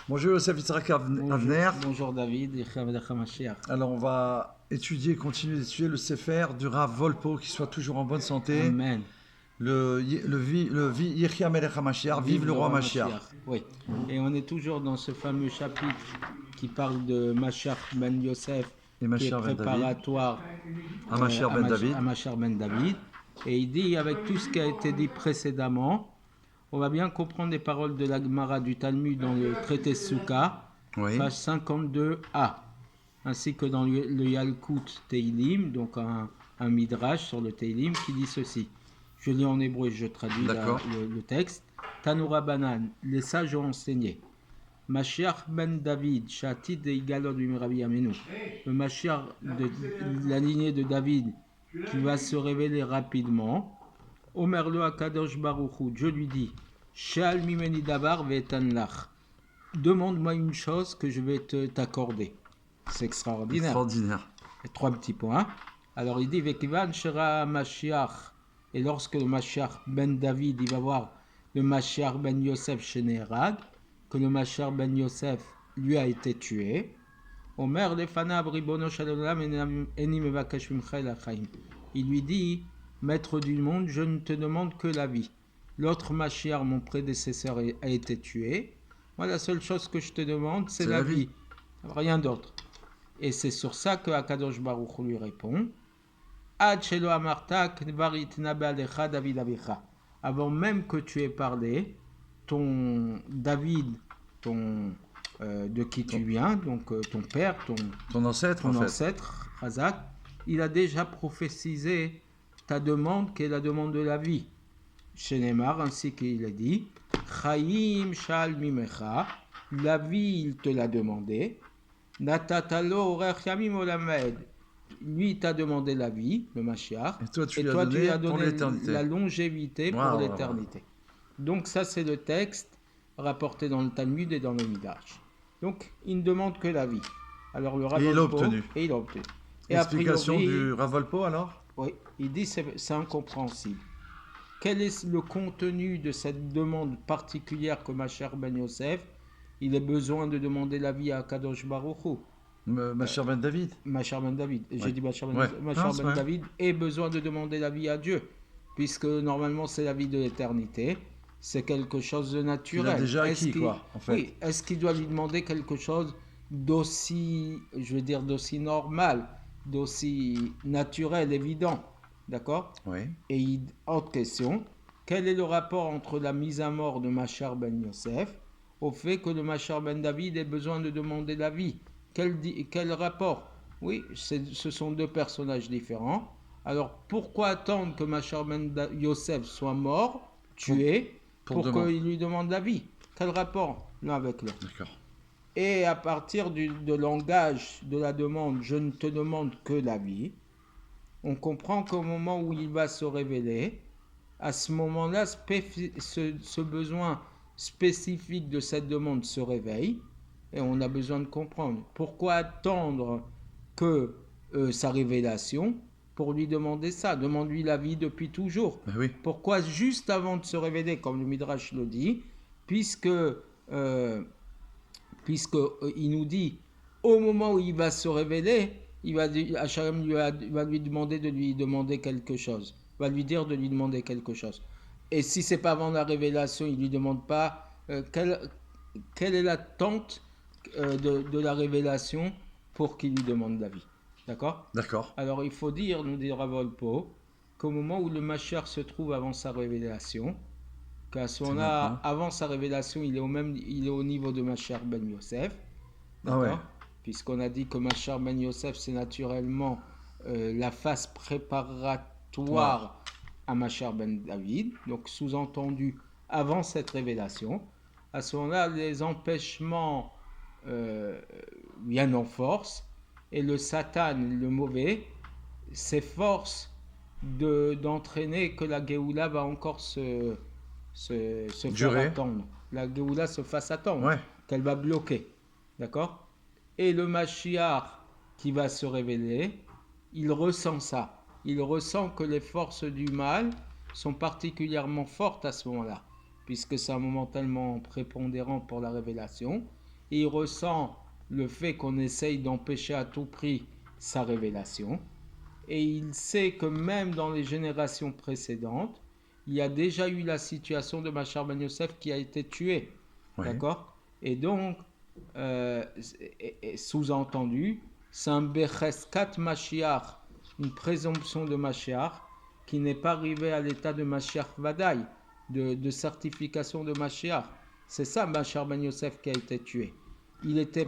Bonjour Yosef Yitzhak Avner. Bonjour David, et Chavdach HaMashiach. Alors on va continuer d'étudier le Sefer du Rav Volpo, qui soit toujours en bonne santé. Amen. Yechia Melech HaMashiach, vive le roi Mashiach. Oui. Et on est toujours dans ce fameux chapitre qui parle de Mashiach ben Yosef, Et qui est Mashiach ben David. préparatoire À Mashiach ben David. à Mashiach ben David. Et il dit, avec tout ce qui a été dit précédemment, on va bien comprendre les paroles de la Gemara du Talmud dans le traité Souka, Oui. page 52a, ainsi que dans le Yalkut Teilim, donc un midrash sur le Teilim qui dit ceci. Je lis en hébreu et je traduis le texte. Tanoura Banan, les sages ont enseigné. Mashiach ben David, Shatit de Igalot du Rabbi Amenu. Le Mashiach de la lignée de David qui va se révéler rapidement. Omer lo Akadosh Baruchu, Dieu lui dit, Shal mimeni davar ve'etan lach. Demande-moi une chose que je vais t'accorder. C'est extraordinaire. Extraordinaire. Et 3 petits points. Alors il dit, Vekivan shera Mashiach. Et lorsque le Mashiach ben David, il va voir le Mashiach ben Yosef chez Nerag, que le Mashiach ben Yosef lui a été tué. Omer lefanav ribono shalom eni mevakesh mimcha el hachaim. Il lui dit, Maître du monde, je ne te demande que la vie. L'autre Mashiach, mon prédécesseur, a été tué. Moi, la seule chose que je te demande, c'est la vie. Rien d'autre. Et c'est sur ça que Akadosh Baruch Hu lui répond. Avant même que tu aies parlé, ton David, de qui tu viens, donc ton père, ton ancêtre, Razak, il a déjà prophétisé ta demande, qui est la demande de la vie. Chez Neymar, ainsi qu'il a dit, Chaim shal mimecha, la vie, il te l'a demandé. Natatalo orech yamim olamed. Lui t'a demandé la vie, le Mashiach, et toi tu lui as donné la longévité pour l'éternité. Donc ça c'est le texte rapporté dans le Talmud et dans le Midrash. Donc il ne demande que la vie. Alors le Rav Volpo, et il a obtenu. Explication du Rav Volpo alors? Oui, il dit c'est incompréhensible. Quel est le contenu de cette demande particulière que Mashiach ben Yosef? Il a besoin de demander la vie à Kadosh Baruch Hu. Mashiach ben David. Mashiach ben David. J'ai dit Mashiach ben David ait besoin de demander la vie à Dieu, puisque normalement c'est la vie de l'éternité. C'est quelque chose de naturel. Il a déjà acquis, en fait. Oui, est-ce qu'il doit lui demander quelque chose d'aussi normal, d'aussi naturel, évident? D'accord? Oui. Et autre question, quel est le rapport entre la mise à mort de Mashiach ben Yosef au fait que le Mashiach ben David ait besoin de demander la vie? Quel rapport? Oui, ce sont deux personnages différents. Alors pourquoi attendre que Mashiach ben Yosef soit mort, tué, pour qu'il lui demande la vie? Quel rapport l'un avec l'autre? D'accord. Et à partir de langage de la demande, je ne te demande que la vie, on comprend qu'au moment où il va se révéler, à ce moment-là, ce besoin spécifique de cette demande se réveille, et on a besoin de comprendre pourquoi attendre que sa révélation pour lui demander ça. Demande-lui la vie depuis toujours. Ben oui. Pourquoi juste avant de se révéler, comme le Midrash le dit, puisque il nous dit au moment où il va se révéler, Hachem va lui demander de lui demander quelque chose, va lui dire de lui demander quelque chose. Et si c'est pas avant la révélation, il lui demande pas quelle est l'attente de la révélation pour qu'il lui demande la vie. D'accord? D'accord. Alors il faut dire, nous dit Rav Volpo, qu'au moment où le Mashiach se trouve avant sa révélation, qu'à ce moment-là, avant sa révélation, il est au niveau de Mashiach ben Yosef. D'accord? Ah ouais. Puisqu'on a dit que Mashiach ben Yosef, c'est naturellement la phase préparatoire à Mashiach ben David, donc sous-entendu avant cette révélation. À ce moment-là, les empêchements viennent en force, et le Satan, le mauvais, s'efforce d'entraîner que la Géoula va encore se faire attendre. La Géoula se fasse attendre, qu'elle va bloquer. D'accord? Et le Mashiach qui va se révéler, il ressent ça. Il ressent que les forces du mal sont particulièrement fortes à ce moment-là, puisque c'est un moment tellement prépondérant pour la révélation. et il ressent le fait qu'on essaye d'empêcher à tout prix sa révélation. Et il sait que même dans les générations précédentes, il y a déjà eu la situation de Machar Ben Yosef qui a été tué. Oui. D'accord? Et donc, sous-entendu, c'est un Becheskat Mashiach, une présomption de Mashiach, qui n'est pas arrivé à l'état de Mashiach Vadaï, de certification de Mashiach. C'est ça, Machar Ben Yosef, qui a été tué. Il était,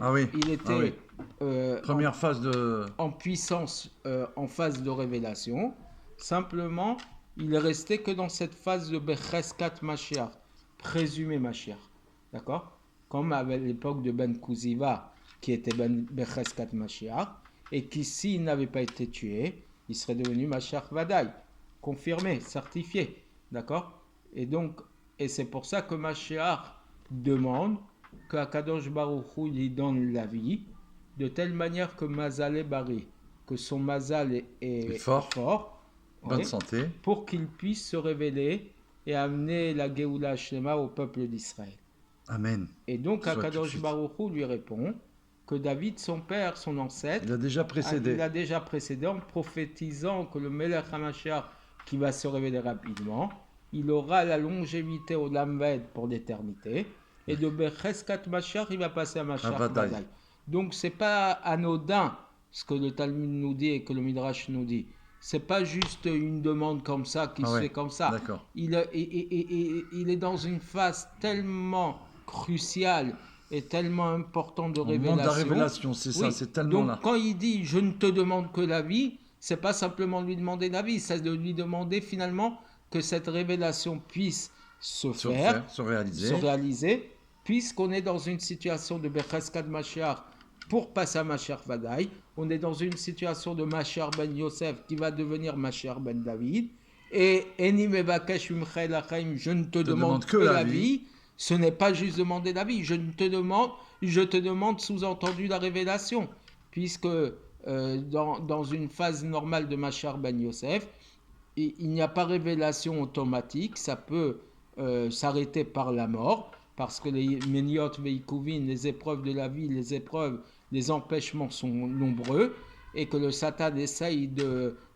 première phase de... en puissance, en phase de révélation. Simplement, il est resté que dans cette phase de Becheskat Mashiach, présumé Mashiach. D'accord? Comme à l'époque de Ben Kuziva, qui était Becheskat Mashiach, et qui, s'il n'avait pas été tué, il serait devenu Mashiach Vadaï, confirmé, certifié. D'accord? Et donc, et c'est pour ça que Mashiach demande qu'Akadosh Baruch Hu lui donne la vie, de telle manière que Mazal est bari, que son Mazal est fort, bonne santé, pour qu'il puisse se révéler et amener la Géoula Shlema au peuple d'Israël. Amen. Et donc Akadosh Baruch Hu lui répond que David, son père, son ancêtre, il a déjà précédé en prophétisant que le Melech HaMashiach qui va se révéler rapidement, il aura la longévité au Lamved pour l'éternité, et de Becheskat Mashiach, il va passer à Mashiach Vadaï. Donc c'est pas anodin ce que le Talmud nous dit et que le Midrash nous dit. C'est pas juste une demande comme ça qui se fait comme ça. Il est dans une phase tellement cruciale et tellement importante de révélation. Au moment de la révélation, c'est ça, c'est tellement donc, là. Quand il dit je ne te demande que la vie, c'est pas simplement lui demander la vie, c'est de lui demander finalement que cette révélation puisse se réaliser, puisqu'on est dans une situation de Becheskat Mashiach pour passer à Mashiach Vadaï, on est dans une situation de Mashiach Ben Yosef qui va devenir Mashiach Ben David, et Eni Mevakesh Umchel Achaim, je ne te demande que la vie, ce n'est pas juste demander la vie, je te demande sous-entendu la révélation, puisque dans une phase normale de Mashiach Ben Yosef, il n'y a pas révélation automatique, ça peut s'arrêter par la mort, parce que les Meniot Veikuvin, les épreuves de la vie, les empêchements sont nombreux, et que le Satan essaye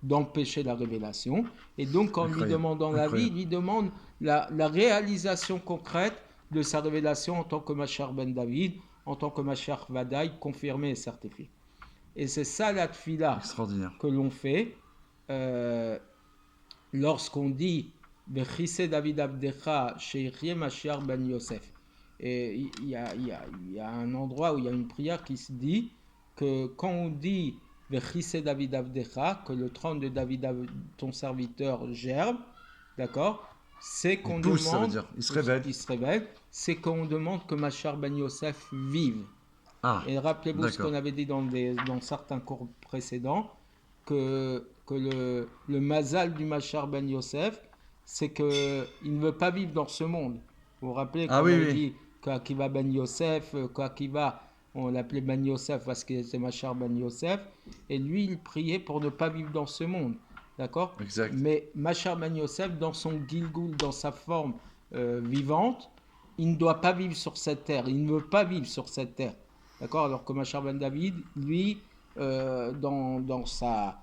d'empêcher la révélation. Et donc, en lui demandant la vie, il lui demande la réalisation concrète de sa révélation en tant que Mashiach Ben David, en tant que Mashiach Vadaï, confirmé et certifié. Et c'est ça la tfila que l'on fait lorsqu'on dit Vechise David Abdecha Sheichye Mashiach Ben Yosef. Et il y a un endroit où il y a une prière qui se dit que quand on dit Vechise David Abdecha, que le trône de David, ton serviteur, germe, d'accord, c'est qu'on demande, il se révèle, c'est qu'on demande que Mashiach Ben Yosef vive. Et rappelez-vous ce qu'on avait dit dans certains cours précédents, que le mazal du Mashiach Ben Yosef, c'est qu'il ne veut pas vivre dans ce monde. Vous vous rappelez qu'on avait dit qu'Akiva Ben Yosef, qu'Akiva, on l'appelait Ben Yosef parce qu'il était Mashiach Ben Yosef, et lui, il priait pour ne pas vivre dans ce monde. D'accord ? Exact. Mais Mashiach Ben Yosef, dans son Gilgul, dans sa forme vivante, il ne doit pas vivre sur cette terre. Il ne veut pas vivre sur cette terre. D'accord ? Alors que Mashiach Ben David, lui, dans sa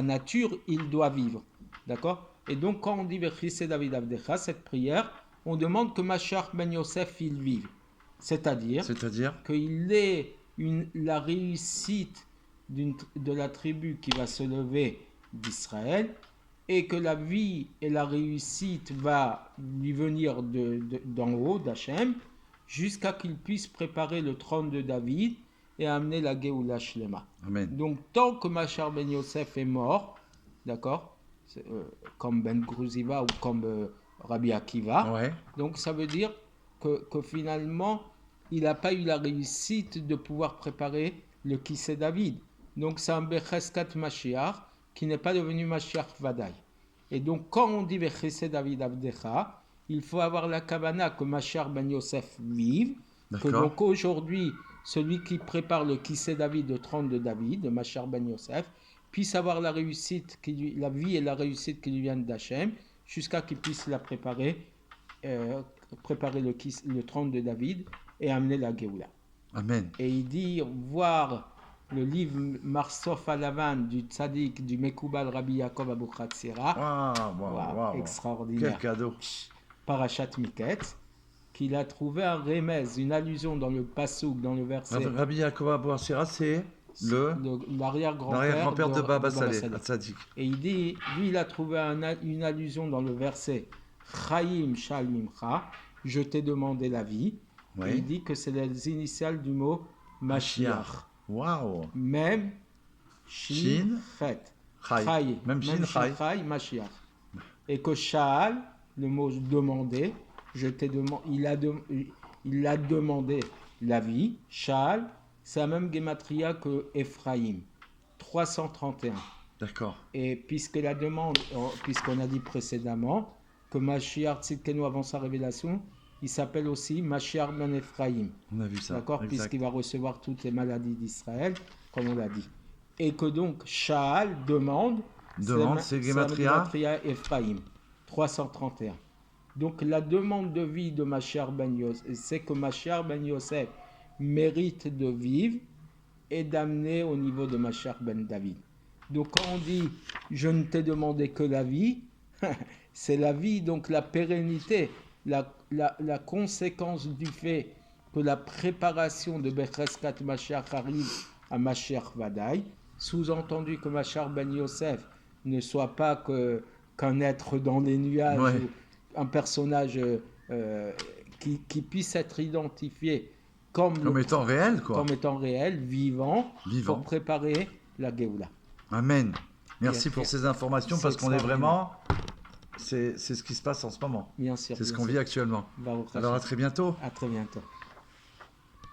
nature, il doit vivre. D'accord ? Et donc, quand on dit Vechise David Avdecha, cette prière, on demande que Mashiach Ben Yosef, il vive. C'est-à-dire qu'il ait la réussite de la tribu qui va se lever d'Israël, et que la vie et la réussite va lui venir d'en haut, d'Hachem, jusqu'à qu'il puisse préparer le trône de David et amener la Géoula Shlema. Amen. Donc, tant que Mashiach Ben Yosef est mort, d'accord, comme Ben Gruziva ou comme Rabbi Akiva, donc ça veut dire que finalement, il n'a pas eu la réussite de pouvoir préparer le Kissé David. Donc, c'est un Becheskat Mashiach qui n'est pas devenu Mashiach Vadaï. Et donc, quand on dit Vechesed David Avdecha, il faut avoir la kavana que Mashiach Ben Yosef vive, que donc aujourd'hui, celui qui prépare le Kissé David, le trône de David, de Mashiach Ben Yosef, puisse avoir la réussite, la vie et la réussite qui lui viennent d'Hachem, jusqu'à qu'il puisse la préparer préparer le trône de David et amener la Géoula. Amen. Et il dit voir le livre Marsof Alavan du Tzadik du Mekoubal Rabbi Yaakov Abu Chatzira. Waouh. Extraordinaire. Quel cadeau. Parashat Miket, qu'il a trouvé un remez, une allusion dans le passouk, dans le verset. Rabbi Yaakov Abu Chatzira, c'est l'arrière-grand-père de Baba Saleh. Tzadik. Et il dit, lui, il a trouvé une allusion dans le verset Chaim Shalimcha, je t'ai demandé la vie. Oui. Et il dit que c'est les initiales du mot Mashiach. Waouh. Même Shin Chet. Chai. Même Shin Chai, Mashiach. Et que Sha'al, le mot demander, il a demandé la vie. Sha'al, c'est la même gématria que Ephraim. 331. D'accord. Et puisqu'on a dit précédemment que Mashiach Tzidkenu avant sa révélation, il s'appelle aussi Mashiach ben Ephraim. On a vu ça. D'accord, puisqu'il va recevoir toutes les maladies d'Israël, comme on l'a dit. Et que donc Sha'al demande, c'est gématria Ephraim, 331. Donc la demande de vie de Mashiach ben Yosef, c'est que Mashiach ben Yosef mérite de vivre et d'amener au niveau de Mashiach ben David. Donc quand on dit je ne t'ai demandé que la vie, c'est la vie, donc la pérennité, la conséquence du fait que la préparation de Becheskat Mashiach arrive à Mashiach Vadaï, sous-entendu que Mashiach ben Yosef ne soit pas qu'un être dans les nuages, ou un personnage qui puisse être identifié comme étant réel, quoi. Comme étant réel, vivant. Pour préparer la Géoula. Amen. Merci pour ces informations, parce qu'on est vraiment... C'est ce qui se passe en ce moment. Bien sûr. C'est ce qu'on vit actuellement. Alors à très bientôt. À très bientôt.